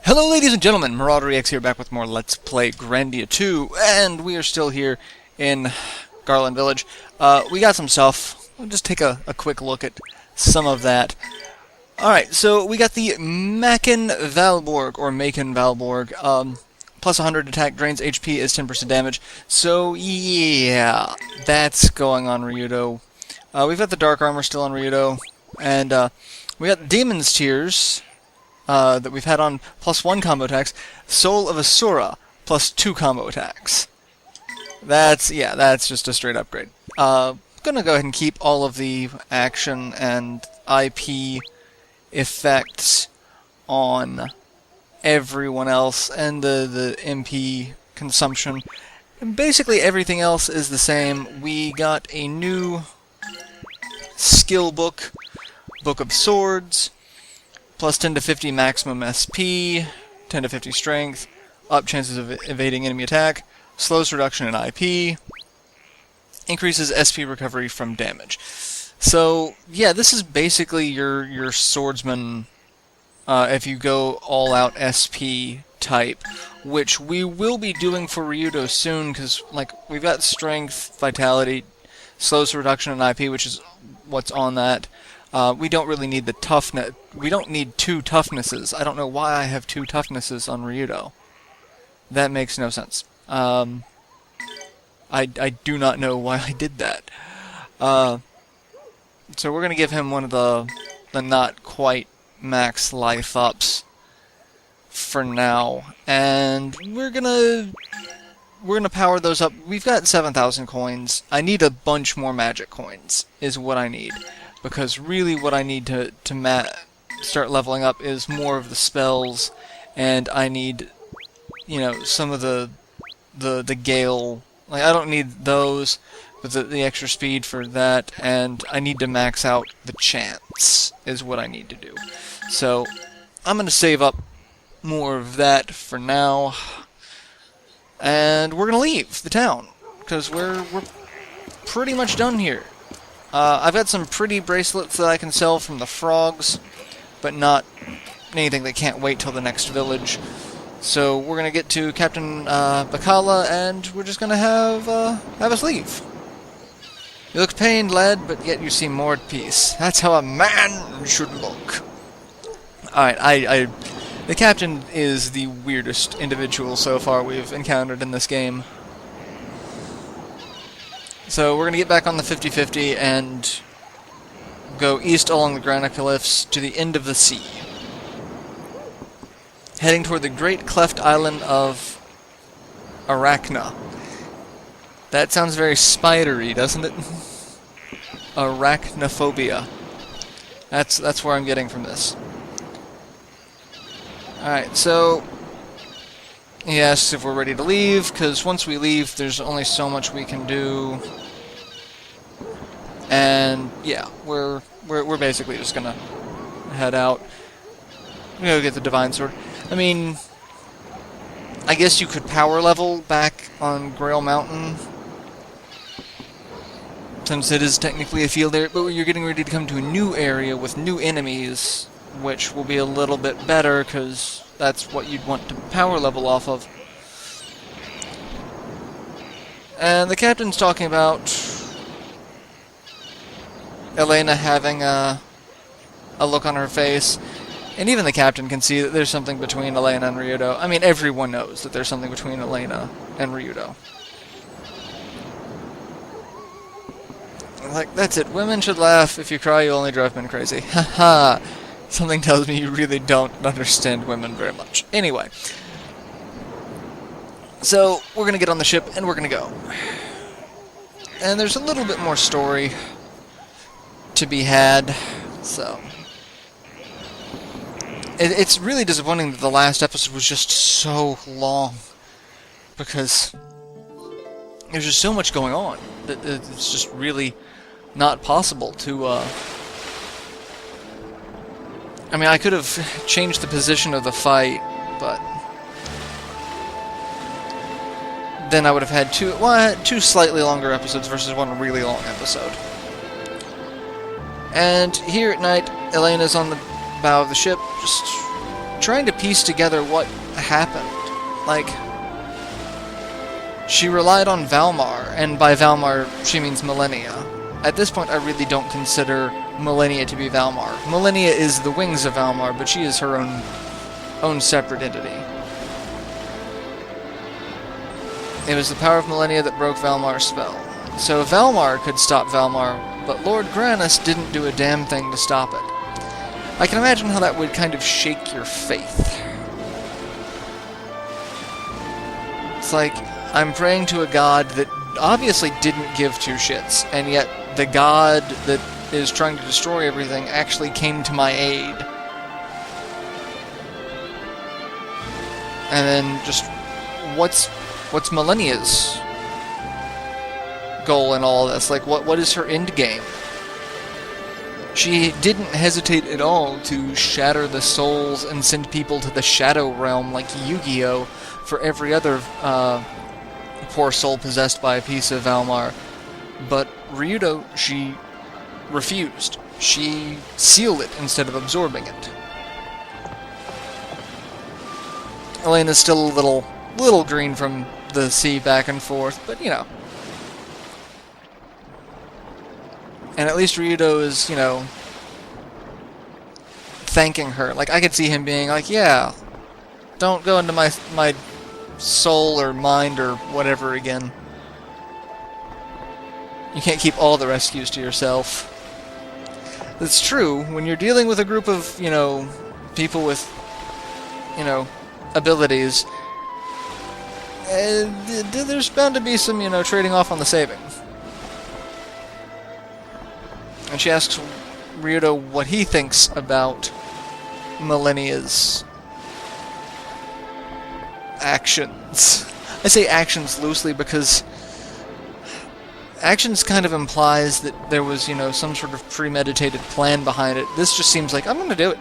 Hello ladies and gentlemen, MarauderEX here, back with more Let's Play Grandia II, and we are still here in Garland Village. We got some stuff. We'll just take a quick look at some of that. Alright, so we got the Maken Valborg, or Maken Valborg, plus 100 attack, drains HP, is 10% damage. So yeah, that's going on Ryudo. We've got the Dark Armor still on Ryudo, and we got Demon's Tears, that we've had on +1 combo attacks. Soul of Asura, +2 combo attacks. That's just a straight upgrade. Gonna go ahead and keep all of the action and IP effects on everyone else, and the MP consumption. And basically everything else is the same. We got a new skill book, Book of Swords, plus 10 to 50 maximum SP, 10 to 50 strength, up chances of evading enemy attack, slows reduction in IP, increases SP recovery from damage. So yeah, this is basically your swordsman, if you go all out SP type, which we will be doing for Ryudo soon, because like we've got strength, vitality, slows reduction in IP, which is what's on that. We don't really need the toughness. We don't need 2 toughnesses. I don't know why I have 2 toughnesses on Ryudo. That makes no sense. I do not know why I did that. So we're gonna give him one of the not quite max life ups for now, and we're gonna power those up. We've got 7,000 coins. I need a bunch more magic coins, is what I need. Because really what I need to start leveling up is more of the spells, and I need, you know, some of the Gale. Like, I don't need those, but the extra speed for that, and I need to max out the chance, is what I need to do. So, I'm going to save up more of that for now, and we're going to leave the town, because we're pretty much done here. I've got some pretty bracelets that I can sell from the frogs, but not anything that can't wait till the next village. So we're gonna get to Captain Bacala, and we're just gonna have us leave. You look pained, lad, but yet you seem more at peace. That's how a man should look. Alright, the captain is the weirdest individual so far we've encountered in this game. So we're going to get back on the 50-50 and go east along the granite cliffs to the end of the sea. Heading toward the great cleft island of Arachna. That sounds very spidery, doesn't it? Arachnophobia. That's where I'm getting from this. Alright, so he asks if we're ready to leave, because once we leave, there's only so much we can do. And yeah, we're basically just gonna head out. We're gonna go get the Divine Sword. I mean, I guess you could power level back on Grail Mountain, since it is technically a field area, but you're getting ready to come to a new area with new enemies, which will be a little bit better, because that's what you'd want to power level off of. And the captain's talking about Elena having a look on her face, and even the captain can see that there's something between Elena and Ryudo. I mean, everyone knows that there's something between Elena and Ryudo. Like, that's it. Women should laugh. If you cry, you only drive men crazy. Haha. Something tells me you really don't understand women very much. Anyway. So, we're gonna get on the ship, and we're gonna go. And there's a little bit more story to be had, so... It's really disappointing that the last episode was just so long, because there's just so much going on that it's just really not possible to, I mean, I could have changed the position of the fight, but then I would have had two slightly longer episodes versus one really long episode. And here at night, Elena's on the bow of the ship, just trying to piece together what happened. Like, she relied on Valmar, and by Valmar, she means Millennia. At this point, I really don't consider Millennia to be Valmar. Millennia is the wings of Valmar, but she is her own separate entity. It was the power of Millennia that broke Valmar's spell. So Valmar could stop Valmar, but Lord Granus didn't do a damn thing to stop it. I can imagine how that would kind of shake your faith. It's like, I'm praying to a god that obviously didn't give two shits, and yet the god that is trying to destroy everything actually came to my aid. And then just, what's Millennia's goal in all this? Like, what is her end game? She didn't hesitate at all to shatter the souls and send people to the Shadow Realm like Yu-Gi-Oh! For every other poor soul possessed by a piece of Valmar. But Ryudo, she refused. She sealed it instead of absorbing it. Elena's still a little green from the sea back and forth, but you know. And at least Ryudo is, you know, thanking her. Like, I could see him being like, yeah, don't go into my soul or mind or whatever again. You can't keep all the rescues to yourself. It's true, when you're dealing with a group of, you know, people with, you know, abilities, there's bound to be some, you know, trading off on the savings. And she asks Ryudo what he thinks about Millennia's actions. I say actions loosely because actions kind of implies that there was, you know, some sort of premeditated plan behind it. This just seems like, I'm gonna do it.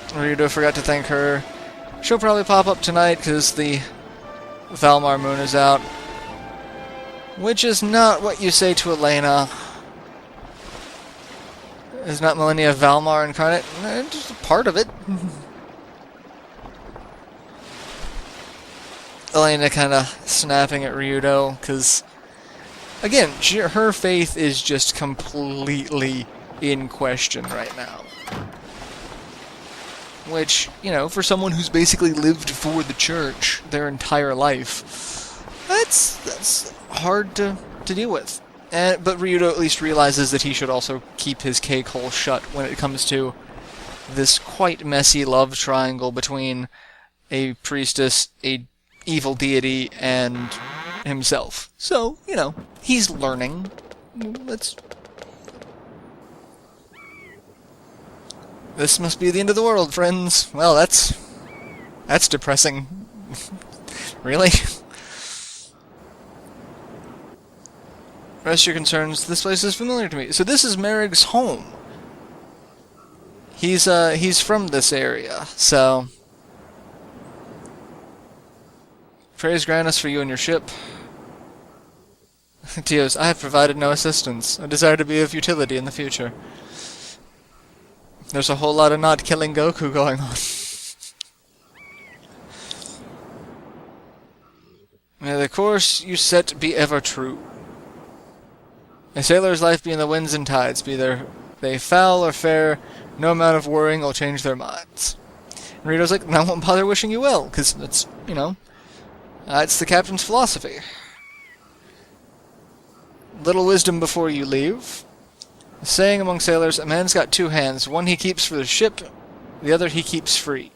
Ryudo forgot to thank her. She'll probably pop up tonight because the Valmar moon is out. Which is not what you say to Elena. Is not Millennia Valmar incarnate? Just a part of it. Elena kind of snapping at Ryudo, because, again, her faith is just completely in question right now. Which, you know, for someone who's basically lived for the church their entire life, that's hard to deal with. But Ryudo at least realizes that he should also keep his cake hole shut when it comes to this quite messy love triangle between a priestess, a evil deity, and himself. So, you know, he's learning. This must be the end of the world, friends. Well, that's depressing. Really? Rest your concerns. This place is familiar to me. So this is Marig's home. He's from this area, so praise Granus for you and your ship. Dios, I have provided no assistance. I desire to be of utility in the future. There's a whole lot of not killing Goku going on. May the course you set be ever true. A sailor's life be in the winds and tides, be they foul or fair, no amount of worrying will change their minds. And Rito's like, I won't bother wishing you well, because it's, you know, it's the captain's philosophy. Little wisdom before you leave. A saying among sailors, a man's got two hands, one he keeps for the ship, the other he keeps free.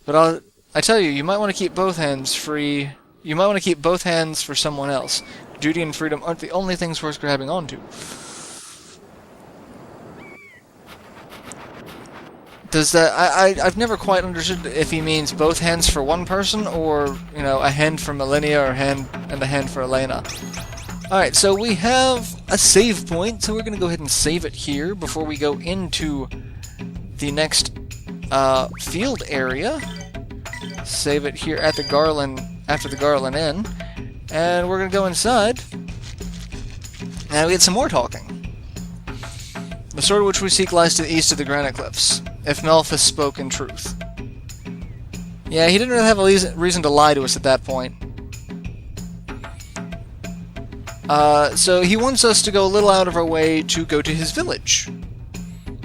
But I tell you, you might want to keep both hands free. You might want to keep both hands for someone else. Duty and freedom aren't the only things worth grabbing onto. Does that... I've never quite understood if he means both hands for one person, or, you know, a hand for Millennia, or a hand for Elena. Alright, so we have a save point, so we're going to go ahead and save it here before we go into the next field area. Save it here at the Garland, after the Garland Inn. And we're going to go inside Now we get some more talking. The sword which we seek lies to the east of the granite cliffs, if Melphus spoke in truth. Yeah, he didn't really have a reason to lie to us at that point. So he wants us to go a little out of our way to go to his village.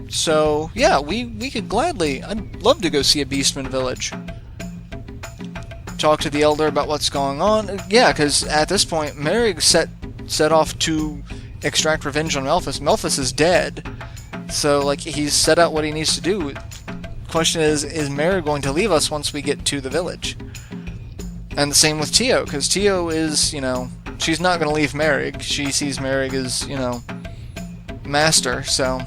So, yeah, we could gladly... I'd love to go see a Beastman village. Talk to the Elder about what's going on. Yeah, because at this point, Marig set off to extract revenge on Melphus. Melphus is dead. So, like, he's set out what he needs to do. Question is Marig going to leave us once we get to the village? And the same with Tio, because Tio is, you know... She's not going to leave Marig. She sees Marig as, you know, master, so...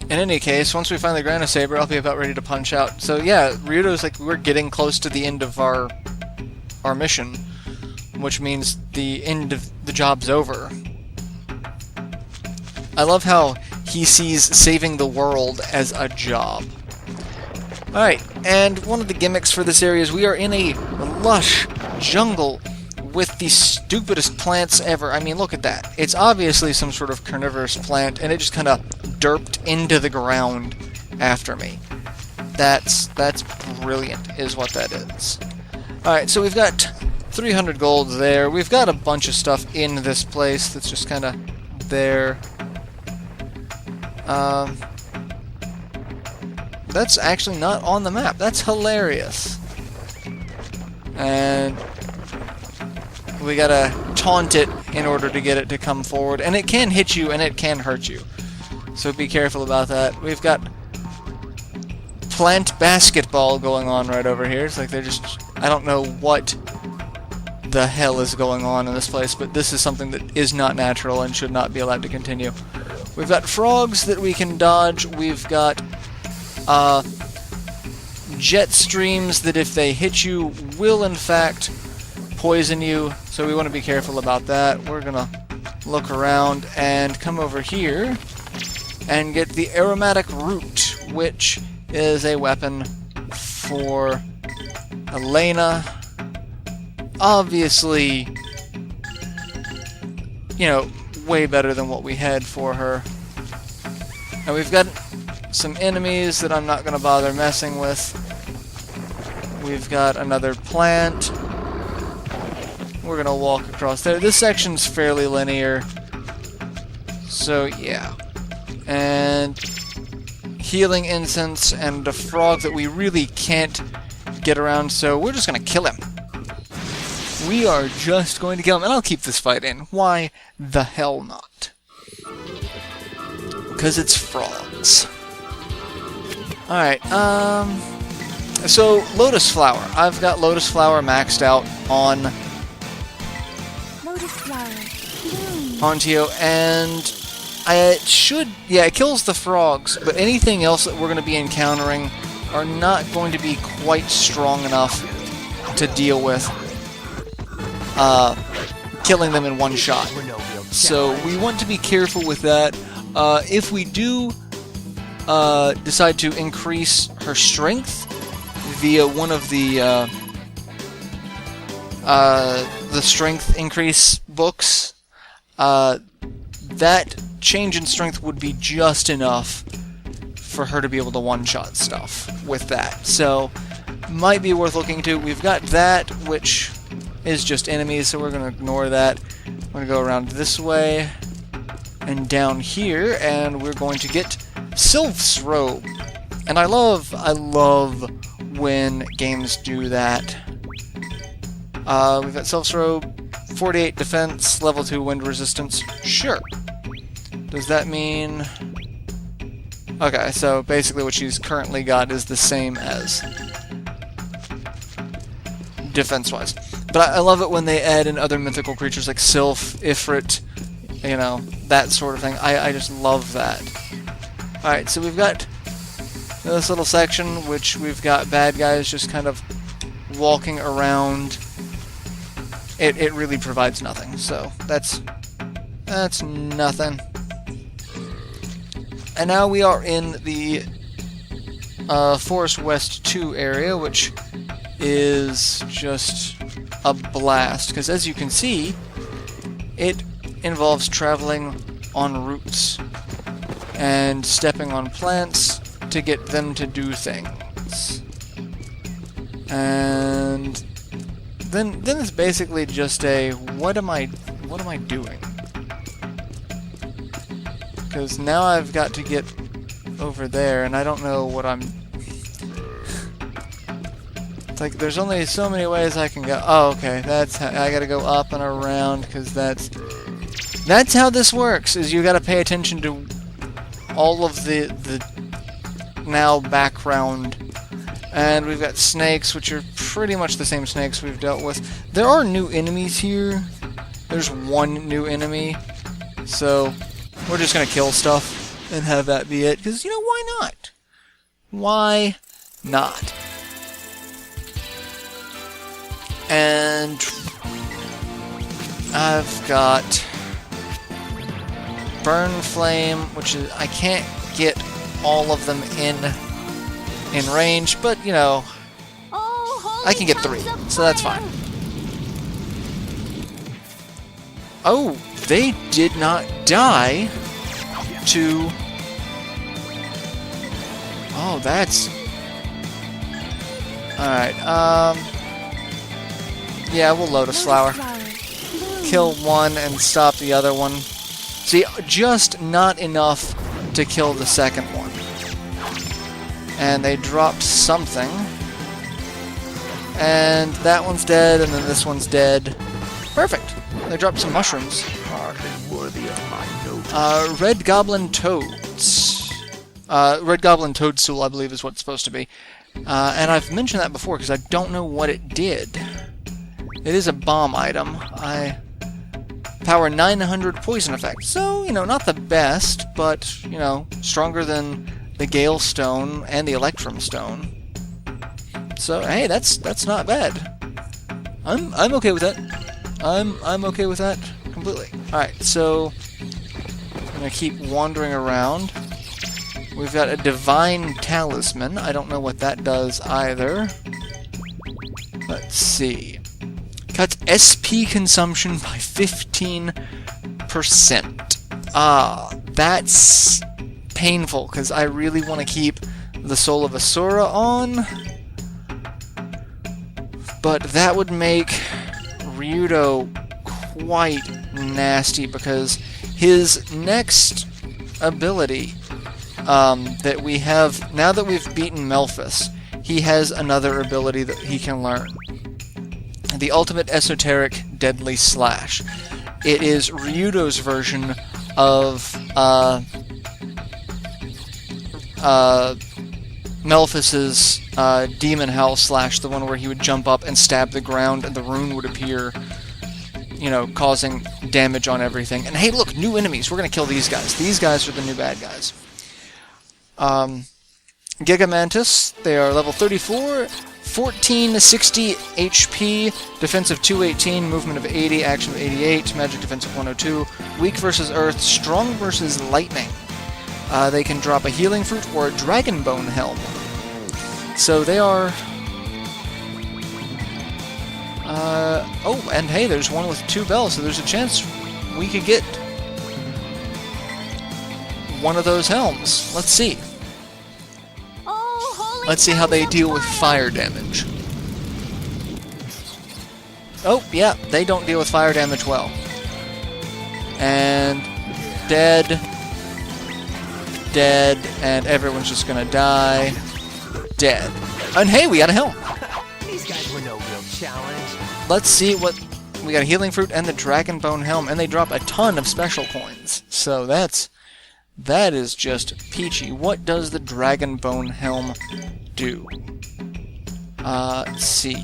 In any case, once we find the granasaber, I'll be about ready to punch out. So yeah, Ryudo's like, we're getting close to the end of our mission, which means the end of the job's over. I love how he sees saving the world as a job. Alright, and one of the gimmicks for this area is we are in a lush jungle with the stupidest plants ever. I mean, look at that. It's obviously some sort of carnivorous plant, and it just kind of derped into the ground after me. That's brilliant, is what that is. Alright, so we've got 300 gold there. We've got a bunch of stuff in this place that's just kind of there. That's actually not on the map. That's hilarious. And we gotta taunt it in order to get it to come forward. And it can hit you and it can hurt you. So be careful about that. We've got plant basketball going on right over here. It's like they're just... I don't know what the hell is going on in this place, but this is something that is not natural and should not be allowed to continue. We've got frogs that we can dodge. We've got jet streams that if they hit you will in fact poison you, so we want to be careful about that. We're gonna look around and come over here and get the aromatic root, which is a weapon for Elena. Obviously, you know, way better than what we had for her. And we've got some enemies that I'm not going to bother messing with. We've got another plant. We're going to walk across there. This section's fairly linear. So, yeah. And healing incense and a frog that we really can't get around, so we're just going to kill him. We are just going to kill him, and I'll keep this fight in. Why the hell not? Because it's frogs. Alright, so Lotus Flower. I've got Lotus Flower maxed out on Lotus Flower. on Tio, and it should, yeah, it kills the frogs, but anything else that we're going to be encountering are not going to be quite strong enough to deal with killing them in one shot. So we want to be careful with that. If we do decide to increase her strength via one of the strength increase books, that change in strength would be just enough for her to be able to one-shot stuff with that. So, might be worth looking into. We've got that, which is just enemies, so we're going to ignore that. We're going to go around this way and down here, and we're going to get Sylph's Robe. And I love when games do that. We've got Sylph's Robe, 48 defense, level 2 wind resistance. Sure. Does that mean... Okay, so basically what she's currently got is the same as defense-wise. But I love it when they add in other mythical creatures like Sylph, Ifrit, you know, that sort of thing. I just love that. Alright, so we've got this little section, which we've got bad guys just kind of walking around. It really provides nothing, so that's nothing. And now we are in the Forest West 2 area, which is just a blast, because as you can see, it involves traveling on roots and stepping on plants to get them to do things. And then it's basically just a what am I doing? Because now I've got to get over there, and I don't know what I'm... It's like there's only so many ways I can go. Oh, okay, that's how I gotta go up and around, because that's how this works. Is you gotta pay attention to all of the now background. And we've got snakes, which are pretty much the same snakes we've dealt with. There are new enemies here. There's one new enemy, so we're just gonna kill stuff and have that be it. Because, you know, why not? Why not? And I've got Burn Flame, which is, I can't get all of them in range, but, you know, I can get 3, so that's fine. Oh, they did not die to... Oh, that's... Alright, yeah, we'll Lotus Flower. Kill one and stop the other one. See, just not enough to kill the second one. And they dropped something. And that one's dead, and then this one's dead. Perfect. They dropped some mushrooms. Red Goblin Toads. Red Goblin Toadstool, I believe, is what it's supposed to be. And I've mentioned that before, because I don't know what it did. It is a bomb item. Power 900 poison effect. So, you know, not the best, but, you know, stronger than the Gale Stone and the Electrum Stone. So, hey, that's not bad. I'm okay with that. I'm okay with that completely. Alright, so I'm gonna keep wandering around. We've got a Divine Talisman. I don't know what that does either. Let's see. Cuts SP consumption by 15%. That's painful, because I really want to keep the Soul of Asura on. But that would make Ryudo quite nasty, because his next ability that we have, now that we've beaten Melphis, he has another ability that he can learn. The Ultimate Esoteric Deadly Slash. It is Ryudo's version of Melphis's Demon Hell Slash, the one where he would jump up and stab the ground and the rune would appear, you know, causing damage on everything. And hey, look, new enemies. We're going to kill these guys. These guys are the new bad guys. Gigamantis, they are level 34, 1460 HP, defense of 218, movement of 80, action of 88, magic defense of 102, weak versus earth, strong versus lightning. They can drop a healing fruit or a dragon bone helm. So they are... oh, and hey, there's one with 2 bells, so there's a chance we could get one of those helms. Let's see. Let's see how they deal with fire damage. Oh, yeah, they don't deal with fire damage well. And dead, dead, and everyone's just gonna die. Dead. And hey, we got a helm. These guys were no real challenge. Let's see what... We got a healing fruit and the dragon bone helm, and they drop a ton of special coins. So that is just peachy. What does the dragon bone helm do? Let's see.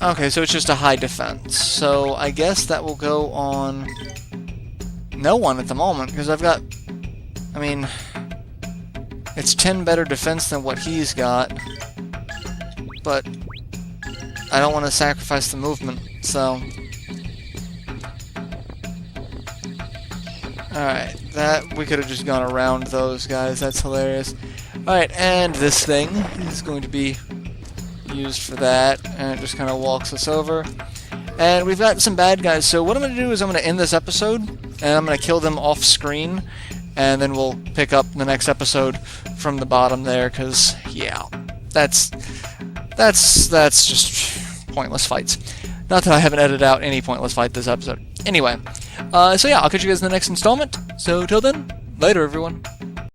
Okay, so it's just a high defense. So I guess that will go on no one at the moment, because I've got... I mean... It's 10 better defense than what he's got. But I don't want to sacrifice the movement, so... Alright, we could have just gone around those guys. That's hilarious. Alright, and this thing is going to be used for that, and it just kind of walks us over. And we've got some bad guys, so what I'm going to do is I'm going to end this episode, and I'm going to kill them off screen, and then we'll pick up the next episode from the bottom there, because, yeah, that's just pointless fights. Not that I haven't edited out any pointless fight this episode. Anyway, so yeah, I'll catch you guys in the next installment. So till then, later everyone.